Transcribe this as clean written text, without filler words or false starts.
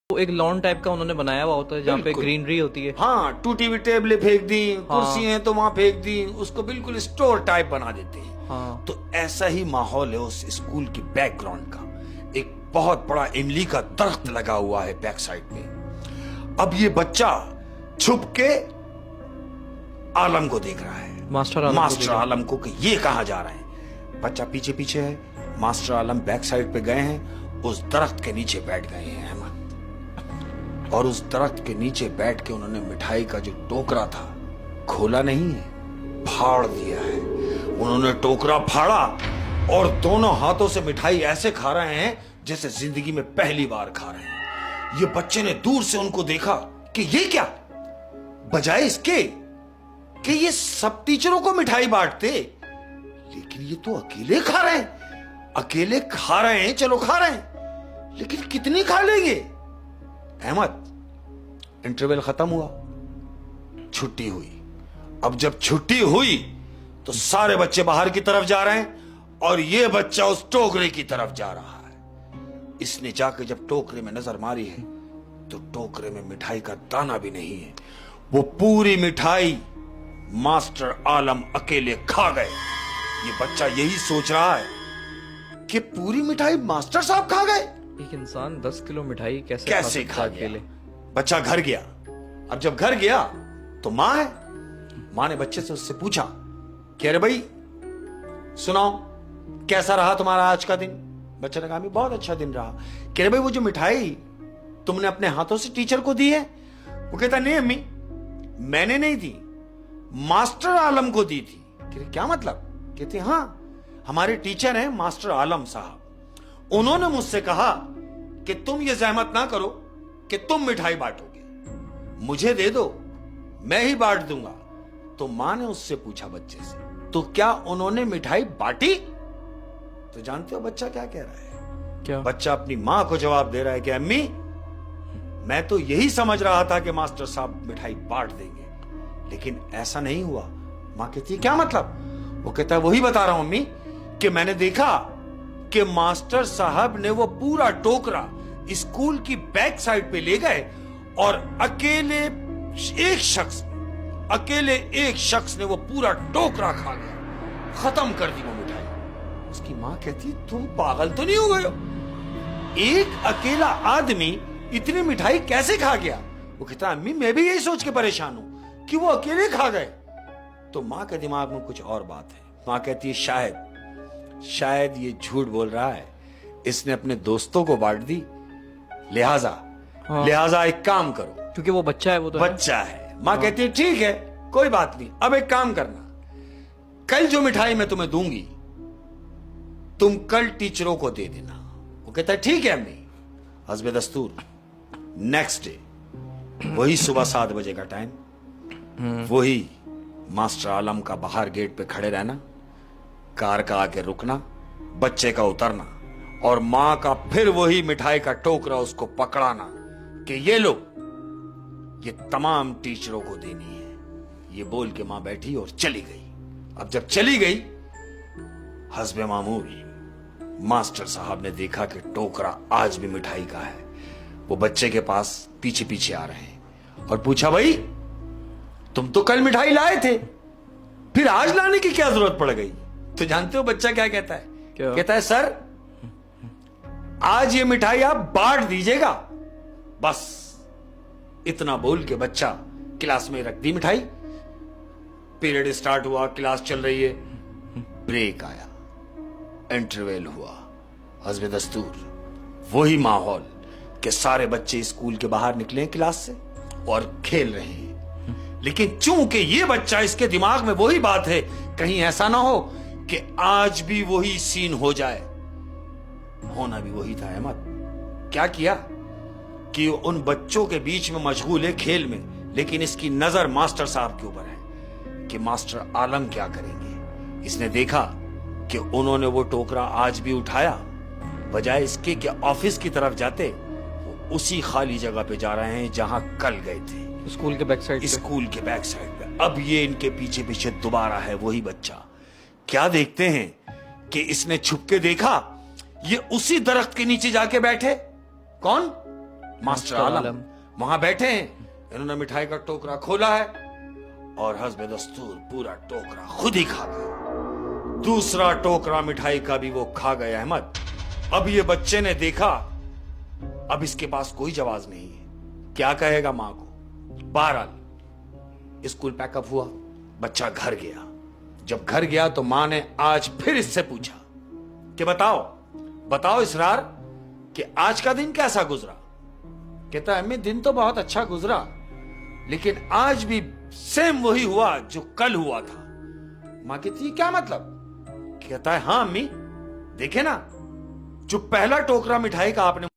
वो एक lawn type का उन्होंने बनाया हुआ होता है जहाँ पे बिल्कुल। ग्रीनरी होती है। हाँ, टूटी हुई टेबलें फेंक दी, हाँ। कुर्सी हैं तो वहां फेंक दी, उसको बिल्कुल स्टोर टाइप बना देते हैं। हाँ। तो ऐसा ही माहौल है उस स्कूल की बैकग्राउंड का। एक बहुत बड़ा इमली का दरख्त लगा हुआ है बैक साइड पे। अब ये बच्चा छुप के आलम को देख रहा है, मास्टर आलम को कि ये कहां जा रहे हैं। बच्चा पीछे पीछे है, मास्टर आलम बैक साइड पे गए हैं, उस दरख्त के नीचे बैठ गए हैं अहमद। और उस दरख्त के नीचे बैठ के उन्होंने मिठाई का जो टोकरा था खोला नहीं है, फाड़ दिया है। उन्होंने टोकरा फाड़ा और दोनों हाथों से मिठाई ऐसे खा रहे हैं जैसे जिंदगी में पहली बार खा रहे हैं। ये बच्चे ने दूर से उनको देखा कि ये क्या, बजाय इसके कि ये सब टीचरों को मिठाई बांटते, लेकिन ये तो अकेले खा रहे हैं। अकेले खा रहे हैं, चलो खा रहे हैं, लेकिन कितनी खा लेंगे। अहमद, इंटरवल खत्म हुआ, छुट्टी हुई। अब जब छुट्टी हुई तो सारे बच्चे बाहर की तरफ जा रहे हैं और ये बच्चा उस टोकरे की तरफ जा रहा है। इसने जाकर जब टोकरे में नजर मारी है तो टोकरे में मिठाई का दाना भी नहीं है। वो पूरी मिठाई मास्टर आलम अकेले खा गए। ये बच्चा यही सोच रहा है कि पूरी मिठाई मास्टर साहब खा गए। एक इंसान 10 किलो मिठाई कैसे खा अकेले? गया। बच्चा घर गया। अब जब घर गया तो मां है। मां ने बच्चे से उससे पूछा कि अरे भाई सुनाओ, कैसा रहा तुम्हारा आज का दिन। बच्चे ने कहा बहुत अच्छा दिन रहा। कह रहे भाई वो जो मिठाई तुमने अपने हाथों से टीचर को दी है, वो कहता नहीं अम्मी मैंने नहीं दी, मास्टर आलम को दी थी। कह रहे क्या मतलब। कहते हाँ, हमारे टीचर हैं मास्टर आलम साहब, उन्होंने मुझसे कहा कि तुम ये जहमत ना करो कि तुम मिठाई बांटोगे, मुझे दे दो, मैं ही बांट दूंगा। तो मां ने उससे पूछा बच्चे से, तो क्या उन्होंने मिठाई बांटी। तो जानते हो बच्चा क्या कह रहा है। क्या? बच्चा अपनी मां को जवाब दे रहा है कि अम्मी मैं तो यही समझ रहा था कि मास्टर साहब मिठाई बांट देंगे, लेकिन ऐसा नहीं हुआ। मां कहती है क्या मतलब। वो कहता है वही बता रहा हूं अम्मी कि मैंने देखा कि मास्टर साहब ने वो पूरा टोकरा स्कूल की बैक साइड पे ले गए और अकेले एक शख्स ने वो पूरा टोकरा खा गया, खत्म कर दी वो मिठाई। उसकी मां कहती तुम पागल तो नहीं हो गए हो, एक अकेला आदमी इतनी मिठाई कैसे खा गया। वो कहता अम्मी मैं भी यही सोच के परेशान हूं कि वो अकेले खा गए। तो मां के दिमाग में कुछ और बात है। मां कहती है शायद ये झूठ बोल रहा है, इसने अपने दोस्तों को बांट दी, लिहाजा एक काम करो, क्योंकि वो बच्चा है। वो तो बच्चा है। मां कहती है ठीक है कोई बात नहीं, अब एक काम करना, कल जो मिठाई मैं तुम्हें दूंगी तुम कल टीचरों को दे देना। वो कहता है ठीक है अम्मी। हस्बे दस्तूर नेक्स्ट डे वही सुबह 7 बजे का टाइम, वही मास्टर आलम का बाहर गेट पे खड़े रहना, कार का आके रुकना, बच्चे का उतरना और मां का फिर वही मिठाई का टोकरा उसको पकड़ाना कि ये लो, ये तमाम टीचरों को देनी है। ये बोल के मां बैठी और चली गई। अब जब चली गई, हस्बे मामूल मास्टर साहब ने देखा कि टोकरा आज भी मिठाई का है। वो बच्चे के पास पीछे पीछे आ रहे हैं और पूछा भाई तुम तो कल मिठाई लाए थे, फिर आज लाने की क्या जरूरत पड़ गई। तो जानते हो बच्चा क्या कहता है। क्या? कहता है सर आज ये मिठाई आप बांट दीजिएगा, बस इतना बोल के बच्चा क्लास में रख दी मिठाई। पीरियड स्टार्ट हुआ, क्लास चल रही है, ब्रेक आया, इंटरवल हुआ। हस्बे दस्तूर वही माहौल कि सारे बच्चे स्कूल के बाहर निकले हैं क्लास से और खेल रहे हैं, लेकिन चूंकि ये बच्चा, इसके दिमाग में वही बात है, कहीं ऐसा ना हो कि आज भी वही सीन हो जाए। होना भी वही था अहमद। क्या किया कि उन बच्चों के बीच में मशगूल है खेल में, लेकिन इसकी नजर मास्टर साहब के ऊपर है कि मास्टर आलम क्या करेंगे। इसने देखा कि उन्होंने वो टोकरा आज भी उठाया, बजाय इसके कि ऑफिस की तरफ जाते, वो उसी खाली जगह पे जा रहे हैं जहां कल गए थे, स्कूल के बैक साइड। स्कूल के बैक साइड पे। अब ये इनके पीछे पीछे दोबारा है वही बच्चा। क्या देखते हैं कि इसने छुप के देखा, ये उसी दरख्त के नीचे जाके बैठे। कौन? मास्टर आलम वहां बैठे हैं। इन्होंने मिठाई का टोकरा खोला है और हस्बे दस्तूर पूरा टोकरा खुद ही खा गए। दूसरा टोकरा मिठाई का भी वो खा गए अहमद। अब ये बच्चे ने देखा, अब इसके पास कोई जवाब नहीं है, क्या कहेगा मां को। बहरहाल स्कूल पैकअप हुआ, बच्चा घर गया। जब घर गया तो मां ने आज फिर इससे पूछा कि बताओ इसरार कि आज का दिन कैसा गुजरा। कहता अम्मी दिन तो बहुत अच्छा गुजरा, लेकिन आज भी सेम वही हुआ जो कल हुआ था। मां कहती क्या मतलब। कहता है हाँ अम्मी, देखे ना, जो पहला टोकरा मिठाई का आपने